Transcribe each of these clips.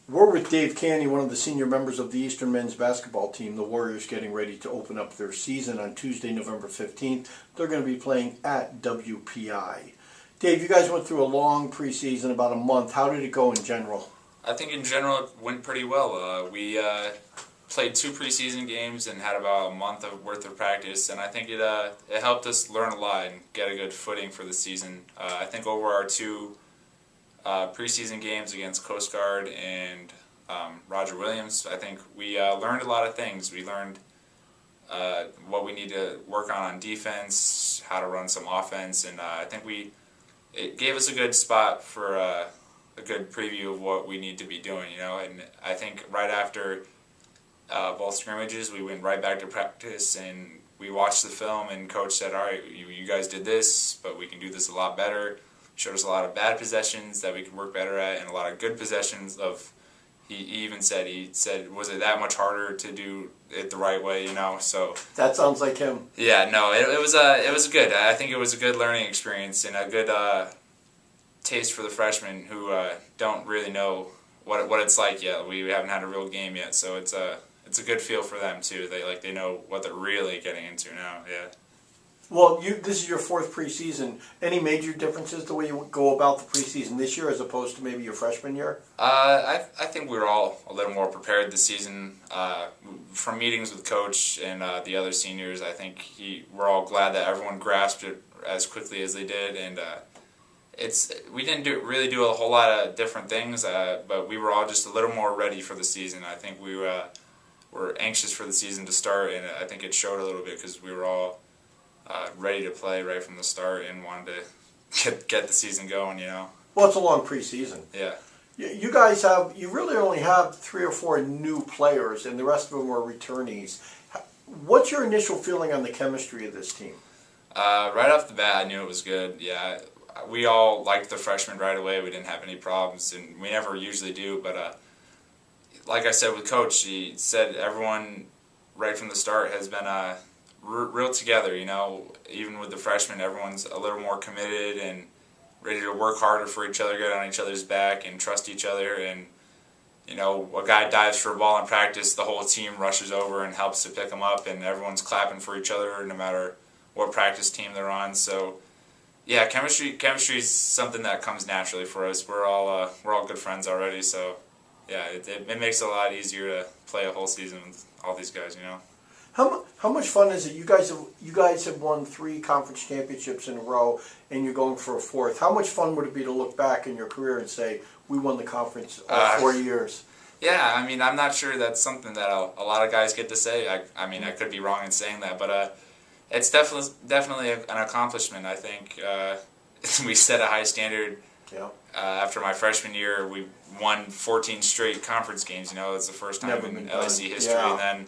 We're with Dave Canny, one of the senior members of the Eastern men's basketball team. The Warriors getting ready to open up their season on Tuesday, November 15th. They're going to be playing at WPI. Dave, you guys went through a long preseason, about a month. How did it go in general? I think in general it went pretty well. We played 2 preseason games and had about a month worth of practice, and I think it helped us learn a lot and get a good footing for the season. I think over our 2 preseason games against Coast Guard and Roger Williams, I think we learned a lot of things. We learned what we need to work on defense, how to run some offense, and I think it gave us a good spot for a good preview of what we need to be doing, And I think right after both scrimmages, we went right back to practice and we watched the film, and Coach said, all right, you guys did this, but we can do this a lot better. Showed us a lot of bad possessions that we could work better at, and a lot of good possessions he even said, was it that much harder to do it the right way, So that sounds like him. Yeah, no, it was good. I think it was a good learning experience and a good taste for the freshmen who don't really know what it's like yet. We haven't had a real game yet, so it's a good feel for them too. They know what they're really getting into now. Yeah. Well, this is your 4th preseason. Any major differences the way you go about the preseason this year as opposed to maybe your freshman year? I think we were all a little more prepared this season. From meetings with Coach and the other seniors, I think we're all glad that everyone grasped it as quickly as they did, and we didn't really do a whole lot of different things, but we were all just a little more ready for the season. I think we were anxious for the season to start, and I think it showed a little bit because we were all ready to play right from the start and wanted to get the season going, Well, it's a long preseason. Yeah. You really only have 3 or 4 new players, and the rest of them are returnees. What's your initial feeling on the chemistry of this team? Right off the bat, I knew it was good. Yeah, we all liked the freshmen right away. We didn't have any problems, and we never usually do. But like I said with Coach, he said everyone right from the start has been real together. Even with the freshmen, everyone's a little more committed and ready to work harder for each other, get on each other's back, and trust each other. And a guy dives for a ball in practice, the whole team rushes over and helps to pick him up, and everyone's clapping for each other no matter what practice team they're on. So yeah, chemistry is something that comes naturally for us. We're all good friends already, so yeah, it makes it a lot easier to play a whole season with all these guys, How much fun is it? You guys have won 3 conference championships in a row, and you're going for a 4th. How much fun would it be to look back in your career and say, we won the conference all 4 years? Yeah, I mean, I'm not sure that's something that a lot of guys get to say. I mean, I could be wrong in saying that, but it's definitely an accomplishment. I think we set a high standard. Yeah. After my freshman year, we won 14 straight conference games. It's the first time in LSU history, yeah. And then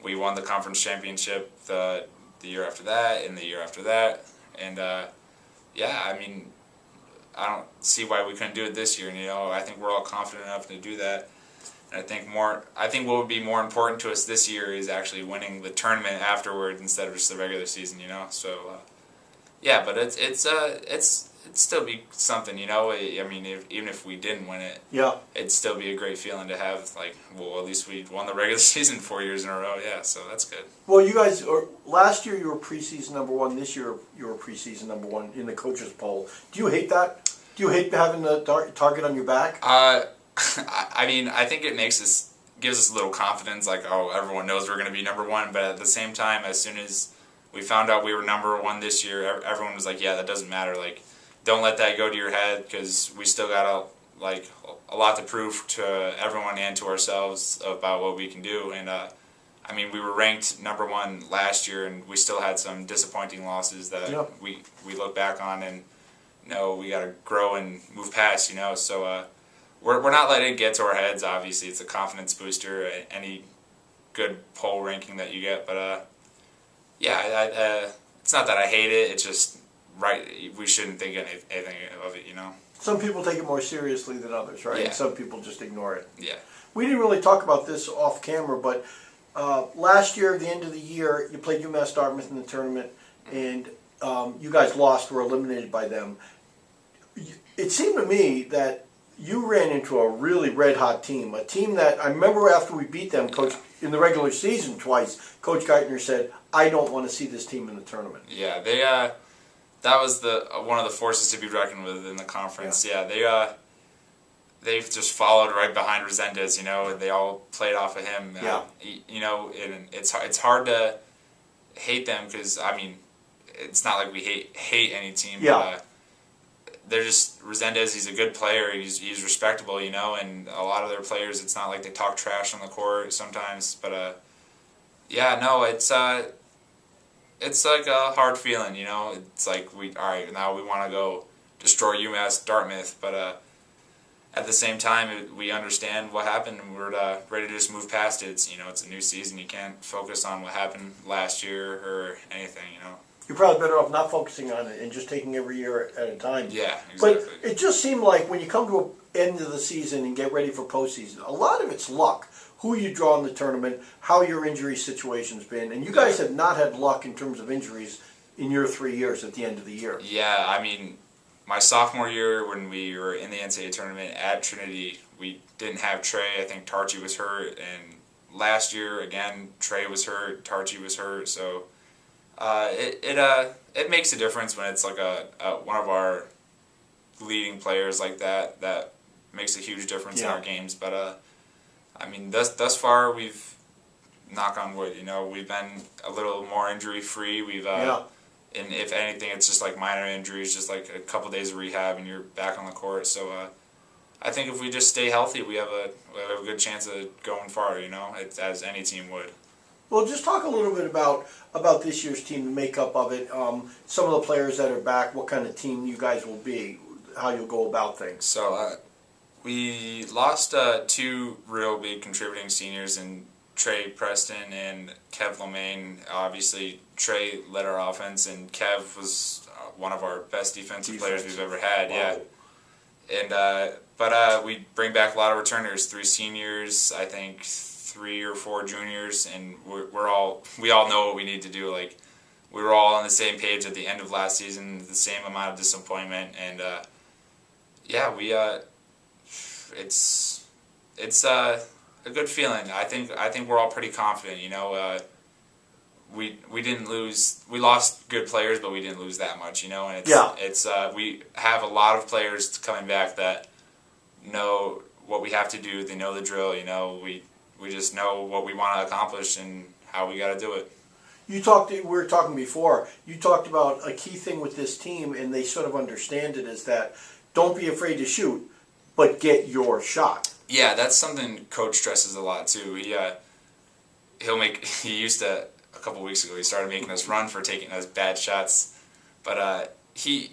we won the conference championship the year after that, and the year after that, and yeah, I mean, I don't see why we couldn't do it this year. And I think we're all confident enough to do that. And I think what would be more important to us this year is actually winning the tournament afterwards instead of just the regular season. So yeah, but it's still be something. I mean, even if we didn't win it, yeah, it'd still be a great feeling to have. At least we won the regular season 4 years in a row. Yeah, so that's good. Well, you guys, last year you were preseason number 1. This year you were preseason number 1 in the coaches poll. Do you hate that? Do you hate having the target on your back? I mean, I think it gives us a little confidence. Everyone knows we're going to be number 1. But at the same time, as soon as we found out we were number 1 this year, everyone was like, yeah, that doesn't matter. Don't let that go to your head, because we still got a lot to prove to everyone and to ourselves about what we can do. And I mean, we were ranked number 1 last year, and we still had some disappointing losses that we look back on and know we got to grow and move past. So we're not letting it get to our heads. Obviously, it's a confidence booster, any good poll ranking that you get. But yeah, it's not that I hate it. It's just we shouldn't think anything of it. Some people take it more seriously than others, right? Yeah. And some people just ignore it. Yeah. We didn't really talk about this off camera, but last year, at the end of the year, you played UMass Dartmouth in the tournament, and you guys lost, were eliminated by them. It seemed to me that you ran into a really red-hot team, a team that I remember after we beat them, Coach, in the regular season twice, Coach Geithner said, I don't want to see this team in the tournament. Yeah, they that was the one of the forces to be reckoned with in the conference. Yeah, they've just followed right behind Resendez. You know, they all played off of him. Yeah. You know, and it's hard to hate them because I mean, it's not like we hate any team. Yeah. But, they're just Resendez. He's a good player. He's respectable. You know, and a lot of their players, it's not like they talk trash on the court sometimes. But yeah, no, it's like a hard feeling. You know, it's like all right, now we want to go destroy UMass Dartmouth, but at the same time, we understand what happened, and we're ready to just move past it. It's, you know, it's a new season. You can't focus on what happened last year or anything, you know. You're probably better off not focusing on it and just taking every year at a time. Yeah, exactly. But it just seemed like when you come to the end of the season and get ready for postseason, a lot of it's luck. Who you draw in the tournament, how your injury situation's been, and you guys have not had luck in terms of injuries in your 3 years at the end of the year. Yeah, I mean, my sophomore year when we were in the NCAA tournament at Trinity, we didn't have Trey. I think Tarchi was hurt, and last year again Trey was hurt, Tarchi was hurt. So it makes a difference when it's like a one of our leading players like that. That makes a huge difference in our games. But I mean, thus far we've, knock on wood, you know, we've been a little more injury free. We've and if anything, it's just like minor injuries, just like a couple days of rehab, and you're back on the court. So I think if we just stay healthy, we have a good chance of going far. You know, as any team would. Well, just talk a little bit about this year's team, the makeup of it, some of the players that are back, what kind of team you guys will be, how you'll go about things. So we lost two real big contributing seniors in Trey Preston and Kev Lemaine. Obviously, Trey led our offense, and Kev was one of our best defensive players we've ever had. Wow. Yeah, and but we bring back a lot of returners. 3 seniors, I think 3 or 4 juniors, and we all know what we need to do. Like, we were all on the same page at the end of last season, the same amount of disappointment, and yeah, we it's a good feeling. I think we're all pretty confident. You know, we didn't lose. We lost good players, but we didn't lose that much. You know, and it's we have a lot of players coming back that know what we have to do. They know the drill. You know, we just know what we want to accomplish and how we got to do it. We were talking before. You talked about a key thing with this team, and they sort of understand it, is that don't be afraid to shoot, but get your shot. Yeah, that's something Coach stresses a lot too. He used to, a couple weeks ago, he started making us run for taking those bad shots, but he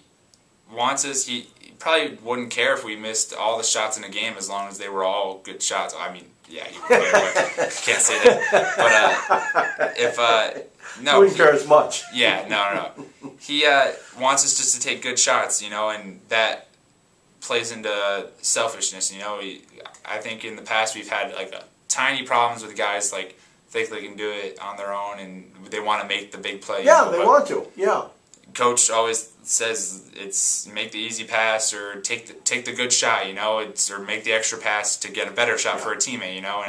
wants us. He probably wouldn't care if we missed all the shots in a game as long as they were all good shots. I mean, yeah, he would care, but can't say that. But no, wouldn't care as much. Yeah, no. He wants us just to take good shots, you know, and that plays into selfishness. You know, I think in the past we've had like tiny problems with guys like think they can do it on their own and they want to make the big play. Yeah, you know, they want to. Yeah. Coach always says it's make the easy pass or take the good shot. You know, or make the extra pass to get a better shot for a teammate. You know,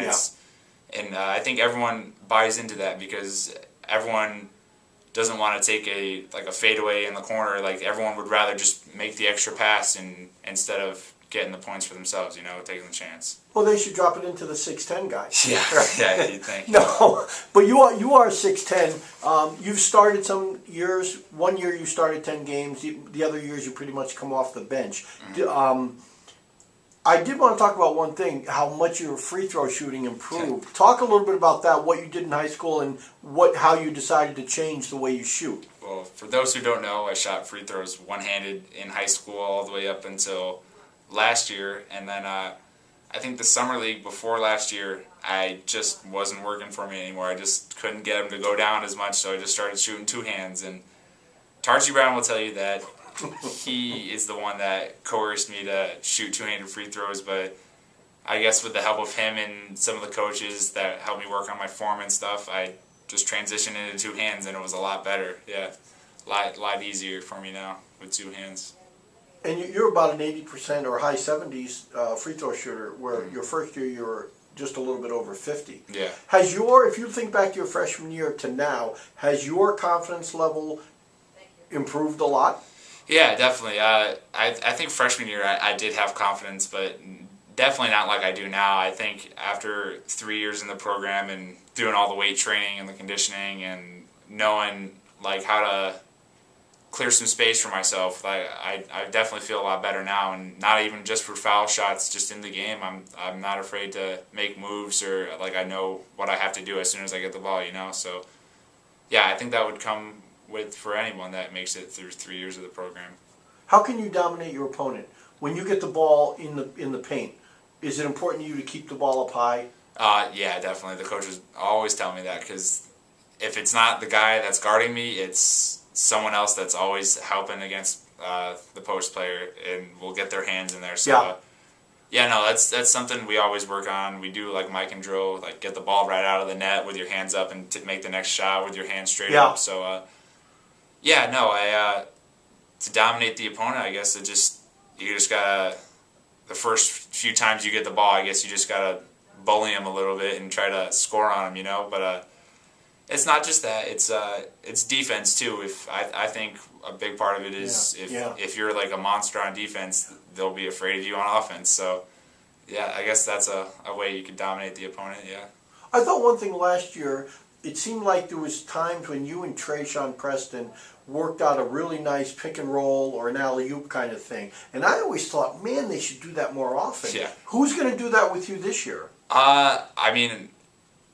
and I think everyone buys into that because everyone doesn't want to take a fadeaway in the corner. Like, everyone would rather just make the extra pass and instead of getting the points for themselves, you know, taking the chance. Well, they should drop it into the 6'10" guys. Yeah, yeah, you think. No, but you are 6'10". You've started some years. One year you started 10 games. The other years you pretty much come off the bench. Mm-hmm. I did want to talk about one thing, how much your free throw shooting improved. Okay. Talk a little bit about that, what you did in high school and how you decided to change the way you shoot. Well, for those who don't know, I shot free throws one-handed in high school all the way up until last year, and then I think the summer league before last year, I just wasn't working for me anymore. I just couldn't get him to go down as much, so I just started shooting 2 hands. And Tarchi Brown will tell you that he is the one that coerced me to shoot 2-handed free throws, but I guess with the help of him and some of the coaches that helped me work on my form and stuff, I just transitioned into 2 hands, and it was a lot better. Yeah, a lot easier for me now with 2 hands. And you're about an 80% or high 70s free throw shooter, where your first year you were just a little bit over 50. Yeah. If you think back to your freshman year to now, has your confidence level improved a lot? Yeah, definitely. I think freshman year I did have confidence, but definitely not like I do now. I think after 3 years in the program and doing all the weight training and the conditioning and knowing like how to clear some space for myself, I definitely feel a lot better now, and not even just for foul shots, just in the game. I'm not afraid to make moves, or like I know what I have to do as soon as I get the ball, you know. So yeah, I think that would come with for anyone that makes it through 3 years of the program. How can you dominate your opponent when you get the ball in the paint? Is it important to you to keep the ball up high? Yeah, definitely. The coaches always tell me that, because if it's not the guy that's guarding me, it's someone else that's always helping against the post player and will get their hands in there. So yeah, no, that's something we always work on. We do like mic and drill, like get the ball right out of the net with your hands up and to make the next shot with your hands straight up. So yeah, no, to dominate the opponent, I guess you just gotta, the first few times you get the ball, I guess you just gotta bully him a little bit and try to score on him, you know. But it's not just that; it's defense too. If I think a big part of it is if you're like a monster on defense, they'll be afraid of you on offense. So yeah, I guess that's a way you could dominate the opponent. Yeah. I thought one thing last year, it seemed like there was times when you and Trayshawn Preston worked out a really nice pick and roll or an alley-oop kind of thing. And I always thought, man, they should do that more often. Yeah. Who's going to do that with you this year? I mean,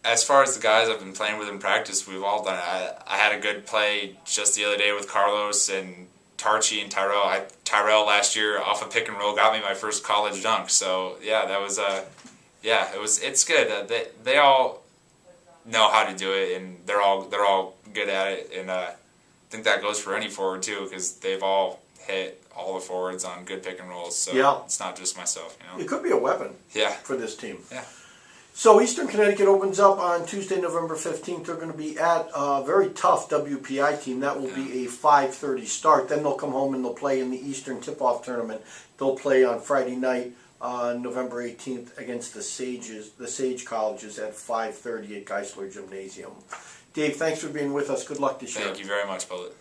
as far as the guys I've been playing with in practice, we've all done it. I had a good play just the other day with Carlos and Tarchi and Tyrell. Tyrell last year off a pick and roll got me my first college dunk. So yeah, that was it's good. They all know how to do it, and they're all good at it. And I think that goes for any forward too, because they've all hit all the forwards on good pick and rolls. So it's not just myself, you know. It could be a weapon. Yeah. For this team. Yeah. So Eastern Connecticut opens up on Tuesday, November 15th. They're going to be at a very tough WPI team. That will be a 5:30 start. Then they'll come home and they'll play in the Eastern Tip-Off Tournament. They'll play on Friday night on November 18th against the Sage Colleges at 5:30 at Geisler Gymnasium. Dave, thanks for being with us. Good luck this year. Thank you very much, Bullet.